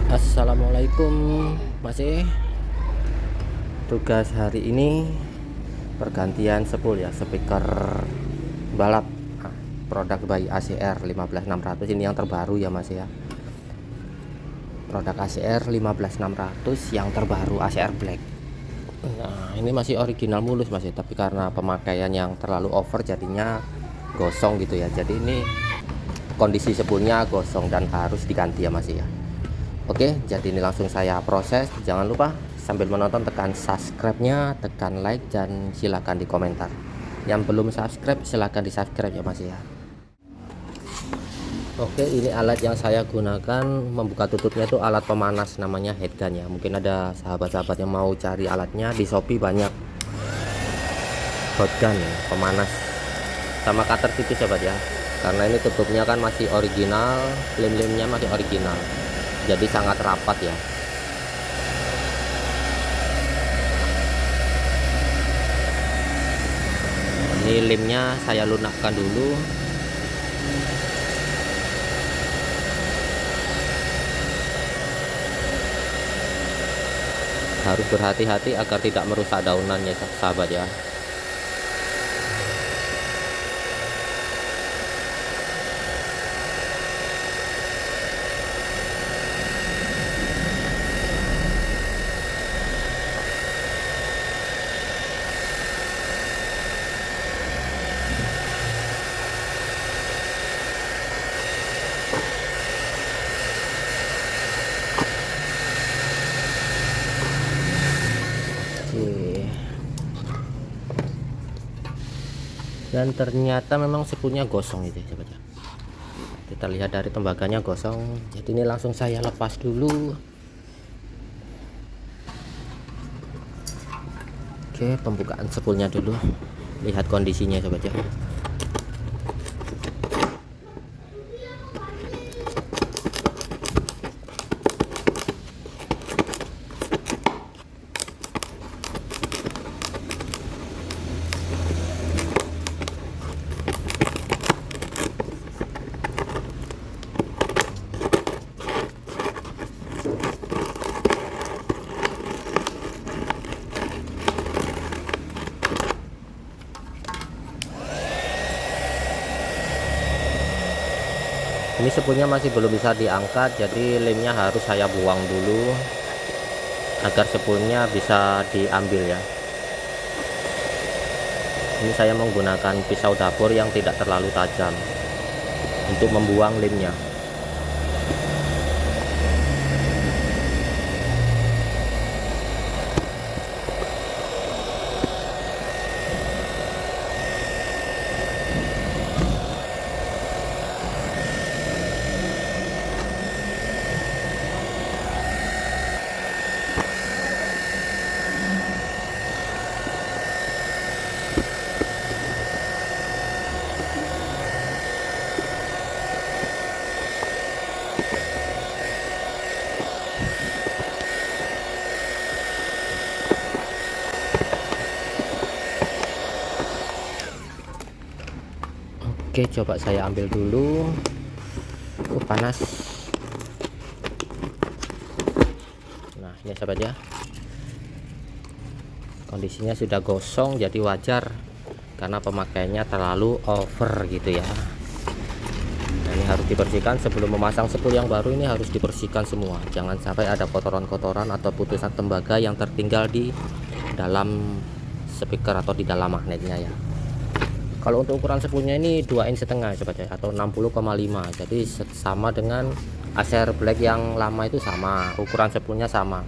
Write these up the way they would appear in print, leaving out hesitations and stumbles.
Assalamualaikum. Masih tugas hari ini pergantian spool ya, speaker balap produk by ACR 15600. Ini yang terbaru ya Mas ya, produk ACR 15600 yang terbaru, ACR Black. Nah ini masih original mulus Mas ya, tapi karena pemakaian yang terlalu over jadinya gosong gitu ya. Jadi ini kondisi spoolnya gosong dan harus diganti ya Mas ya. Oke, jadi ini langsung saya proses. Jangan lupa sambil menonton tekan subscribe-nya, tekan like, dan silakan di komentar. Yang belum subscribe silakan di subscribe ya Mas ya. Oke, ini alat yang saya gunakan membuka tutupnya itu alat pemanas, namanya headgun ya. Mungkin ada sahabat-sahabat yang mau cari alatnya di Shopee, banyak hotgun ya, pemanas sama cutter tipis sobat ya. Karena ini tutupnya kan masih original, lem-lemnya masih original, jadi sangat rapat ya. Ini lemnya saya lunakkan dulu. Harus berhati-hati agar tidak merusak daunannya sahabat ya. Dan ternyata memang spoolnya gosong itu ya sahabat ya. Kita lihat dari tembaganya gosong, jadi ini langsung saya lepas dulu. Oke, pembukaan spoolnya dulu, lihat kondisinya sahabat ya. Ini spoolnya masih belum bisa diangkat, jadi lemnya harus saya buang dulu agar spoolnya bisa diambil ya. Ini saya menggunakan pisau dapur yang tidak terlalu tajam untuk membuang lemnya. Oke, coba saya ambil dulu. Panas. Nah ini sahabat ya, kondisinya sudah gosong, jadi wajar karena pemakaiannya terlalu over gitu ya. Nah, ini harus dibersihkan sebelum memasang spool yang baru. Ini harus dibersihkan semua, jangan sampai ada kotoran-kotoran atau putusan tembaga yang tertinggal di dalam speaker atau di dalam magnetnya ya. Kalau untuk ukuran spoolnya ini 2,5 inch sobat ya, atau 60,5, jadi sama dengan ACR Black yang lama itu, sama ukuran spoolnya sama.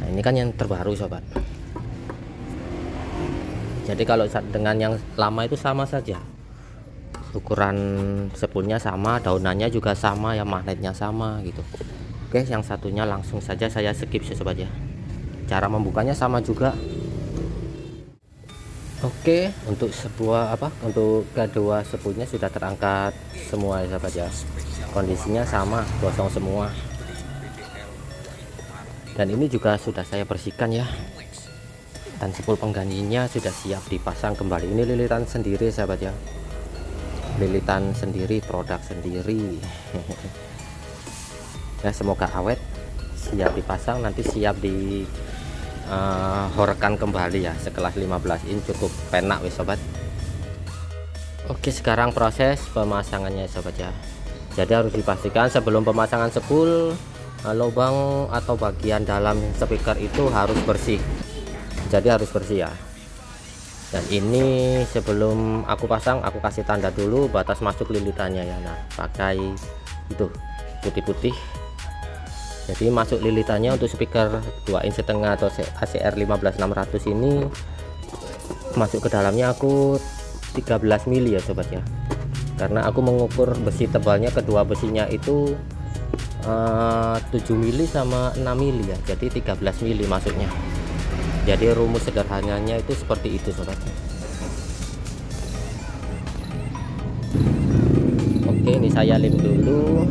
Nah ini kan yang terbaru sobat, jadi kalau dengan yang lama itu sama saja, ukuran spoolnya sama, daunannya juga sama ya, magnetnya sama gitu. Oke, yang satunya langsung saja saya skip ya sobat ya, cara membukanya sama juga. Oke, untuk untuk kedua spoolnya sudah terangkat semua ya sahabat ya, kondisinya sama, gosong semua. Dan ini juga sudah saya bersihkan ya, dan spool penggantinya sudah siap dipasang kembali. Ini lilitan sendiri sahabat ya, lilitan sendiri, produk sendiri. ya. Semoga awet, siap dipasang, nanti siap di horekan kembali ya. Sekelas 15 in cukup penak wis sobat. Oke, sekarang proses pemasangannya sobat ya. Jadi harus dipastikan sebelum pemasangan spool, lubang atau bagian dalam speaker itu harus bersih. Jadi harus bersih ya. Dan ini sebelum aku pasang, aku kasih tanda dulu batas masuk lilitannya ya. Nah, pakai itu putih-putih. Jadi masuk lilitannya untuk speaker 2,5 in atau ACR 15600 ini masuk ke dalamnya aku 13 mili ya sobat ya. Karena aku mengukur besi tebalnya, kedua besinya itu 7 mili sama 6 mili ya. Jadi 13 mili masuknya. Jadi rumus sederhananya itu seperti itu sobat. Oke, ini saya lem dulu.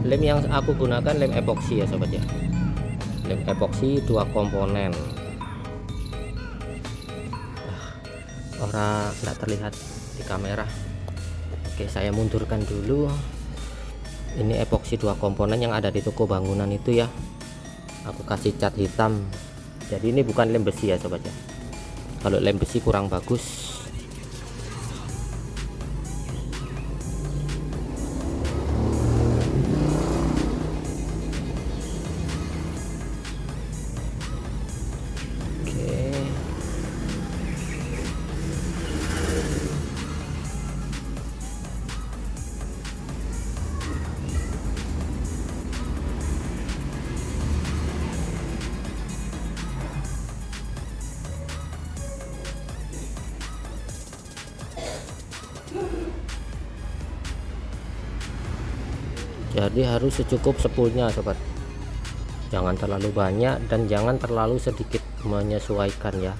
Lem yang aku gunakan lem epoksi ya sobat ya. Lem epoksi 2 komponen. Orang nggak terlihat di kamera. Oke, saya mundurkan dulu. Ini epoksi 2 komponen yang ada di toko bangunan itu ya. Aku kasih cat hitam. Jadi ini bukan lem besi ya sobat ya. Kalau lem besi kurang bagus. Jadi harus secukup spoolnya sobat, jangan terlalu banyak dan jangan terlalu sedikit, menyesuaikan ya.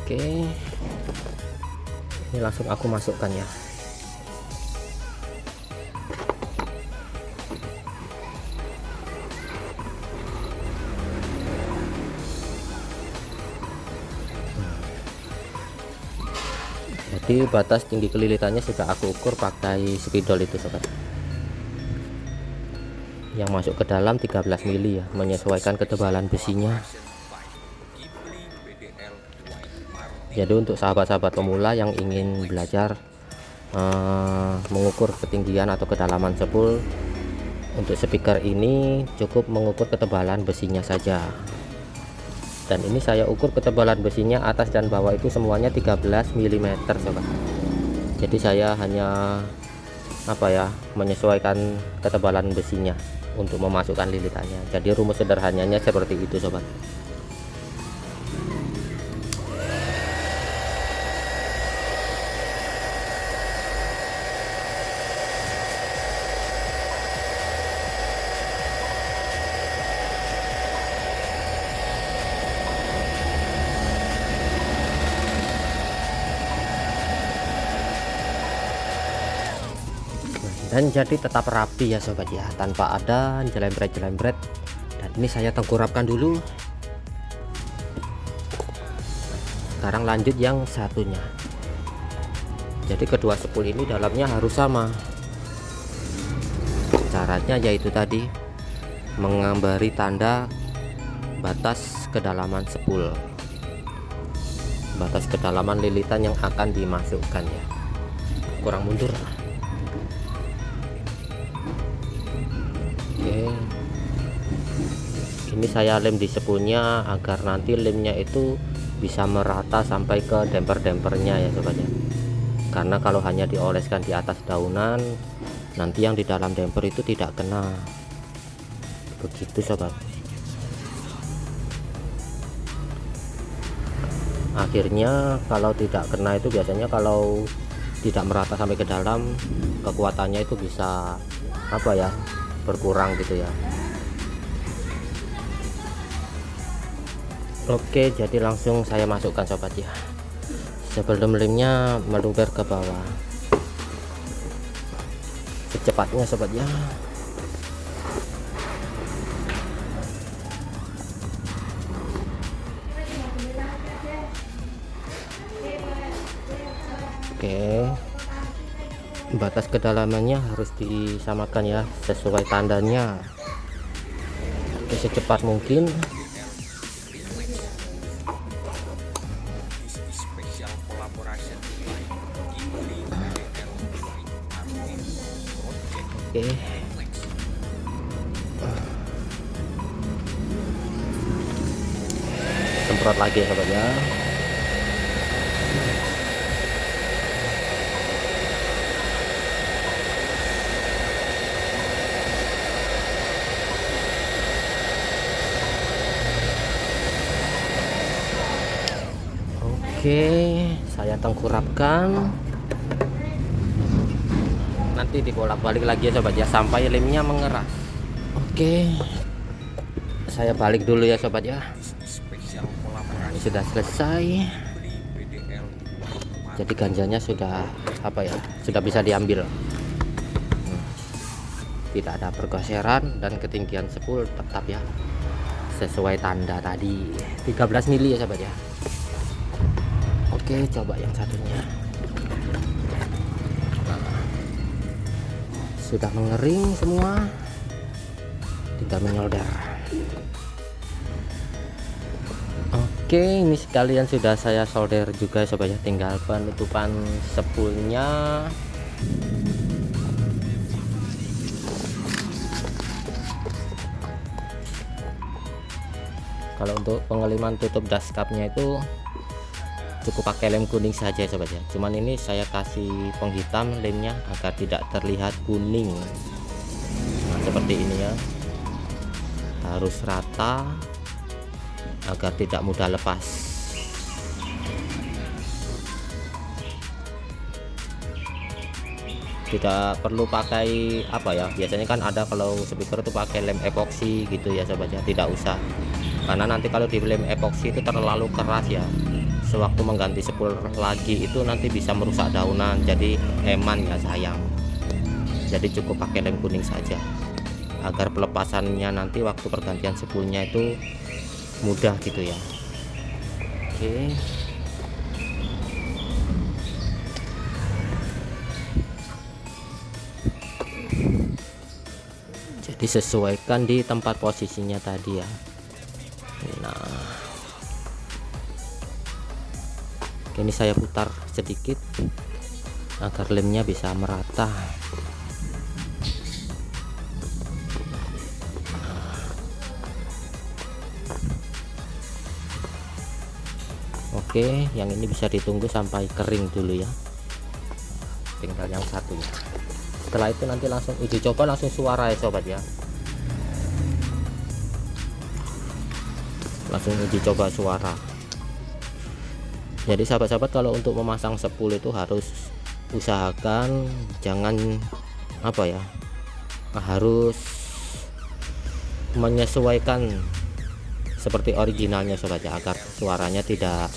Oke, ini langsung aku masukkan ya. Jadi batas tinggi kelilitannya sudah aku ukur pakai spidol itu sobat. Yang masuk ke dalam 13 mili ya, menyesuaikan ketebalan besinya. Jadi untuk sahabat-sahabat pemula yang ingin belajar mengukur ketinggian atau kedalaman spool, untuk speaker ini cukup mengukur ketebalan besinya saja. Dan ini saya ukur ketebalan besinya atas dan bawah itu semuanya 13 mm sobat. Jadi saya hanya menyesuaikan ketebalan besinya untuk memasukkan lilitannya. Jadi rumus sederhananya seperti itu sobat. Dan jadi tetap rapi ya sobat ya, tanpa ada jelembret-jelembret. Dan ini saya tengkurapkan dulu. Sekarang lanjut yang satunya. Jadi kedua spool ini dalamnya harus sama. Caranya yaitu tadi mengambari tanda batas kedalaman spool, batas kedalaman lilitan yang akan dimasukkan ya. Kurang mundur. Oke, ini saya lem di spoolnya agar nanti lemnya itu bisa merata sampai ke demper-dempernya ya sobat ya. Karena kalau hanya dioleskan di atas daunan, nanti yang di dalam demper itu tidak kena. Begitu sobat. Akhirnya kalau tidak kena itu biasanya kalau tidak merata sampai ke dalam, kekuatannya itu bisa berkurang gitu ya. Oke, jadi langsung saya masukkan sobat ya, sebelum lemnya meluber ke bawah. secepatnya sobat ya. Oke, batas kedalamannya harus disamakan ya sesuai tandanya. Oke, secepat mungkin. Oke, semprot lagi sobat ya. Oke, saya tengkurapkan. Nanti dibolak-balik lagi ya sobat ya sampai lemnya mengeras. Oke, saya balik dulu ya sobat ya. Ini sudah selesai. Jadi ganjalnya sudah apa ya? Sudah bisa diambil. Tidak ada pergeseran dan ketinggian spool tetap ya sesuai tanda tadi 13 mili ya sobat ya. Oke, coba yang satunya. Sudah mengering semua, tinggal menyolder. Oke, ini sekalian sudah saya solder juga sobat ya, tinggal penutupan spoolnya. Kalau untuk pengeliman tutup dashcapnya itu cukup pakai lem kuning saja sobat ya, cuman ini saya kasih penghitam lemnya agar tidak terlihat kuning. Nah, seperti ini ya, harus rata agar tidak mudah lepas. Tidak perlu pakai apa ya, biasanya kan ada kalau speaker itu pakai lem epoksi gitu ya sobat ya, tidak usah, karena nanti kalau di lem epoksi itu terlalu keras ya, sewaktu mengganti spool lagi itu nanti bisa merusak daunan, jadi eman ya, sayang. Jadi cukup pakai lem kuning saja agar pelepasannya nanti waktu pergantian spoolnya itu mudah gitu ya. Oke, jadi sesuaikan di tempat posisinya tadi ya. Nah, ini saya putar sedikit agar lemnya bisa merata. Oke, yang ini bisa ditunggu sampai kering dulu ya, tinggal yang satu ya. Setelah itu nanti langsung uji coba langsung suara ya sobat ya, langsung uji coba suara. Jadi sahabat-sahabat, kalau untuk memasang spool itu harus usahakan jangan apa ya, harus menyesuaikan seperti originalnya sobat ya, agar suaranya tidak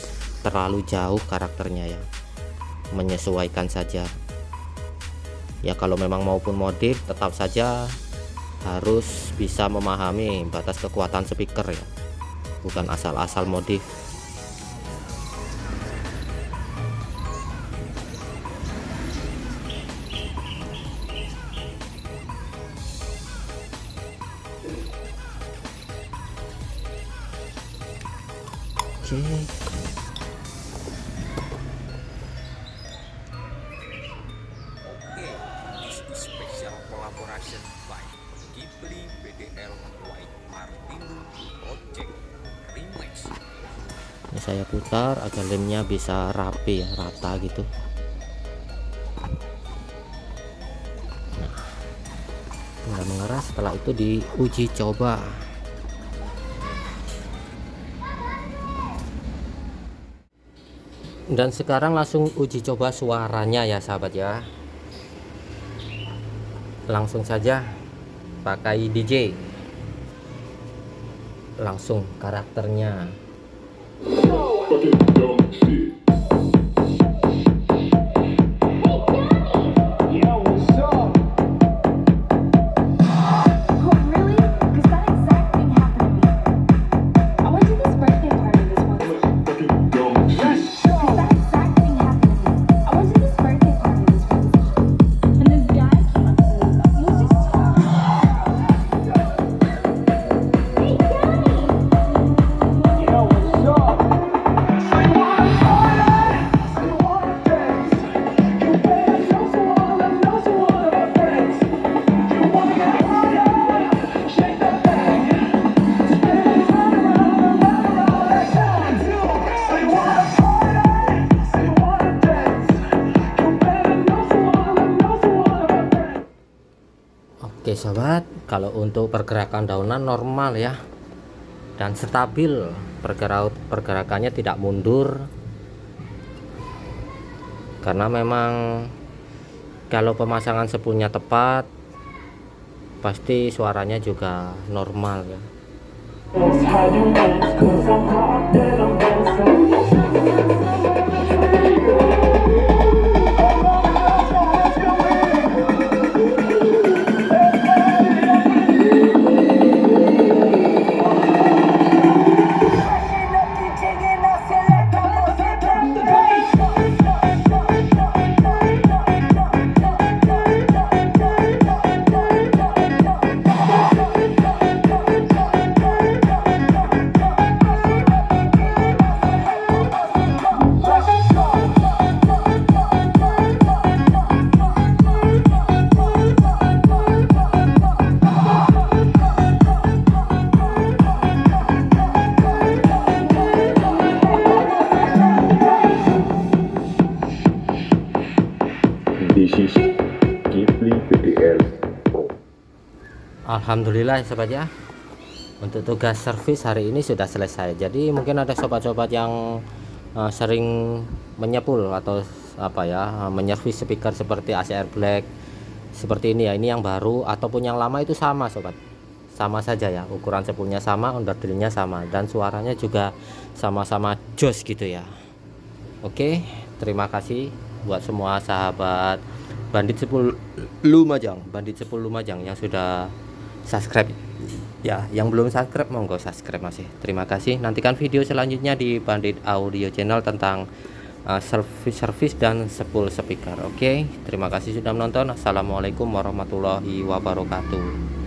terlalu jauh karakternya ya, menyesuaikan saja ya. Kalau memang maupun modif tetap saja harus bisa memahami batas kekuatan speaker ya, bukan asal-asal modif. Oke, this is special collaboration by Ghibli BDL White Martino Project Remix. ini saya putar agar lemnya bisa rapi ya, rata gitu. Nah, tinggal mengeras, setelah itu diuji coba. Dan sekarang langsung uji coba suaranya ya sahabat ya, langsung saja pakai DJ, langsung karakternya. Oke sobat, kalau untuk pergerakan daunan normal ya, dan stabil, pergerakannya tidak mundur, karena memang kalau pemasangan spoolnya tepat pasti suaranya juga normal ya. This is Ghibli PDL Pro. Alhamdulillah sobat ya, untuk tugas servis hari ini sudah selesai. Jadi mungkin ada sobat-sobat yang sering menyepul atau apa ya, menyervis speaker seperti ACR Black seperti ini ya. Ini yang baru ataupun yang lama itu sama sobat, sama saja ya, ukuran spoolnya sama, onderdilnya sama, dan suaranya juga sama-sama jos gitu ya. Oke, terima kasih buat semua sahabat Bandit 10 Lumajang yang sudah subscribe ya. Yang belum subscribe monggo subscribe masih. Terima kasih. Nantikan video selanjutnya di Bandit Audio Channel tentang servis dan spool speaker. Oke, terima kasih sudah menonton. Assalamualaikum warahmatullahi wabarakatuh.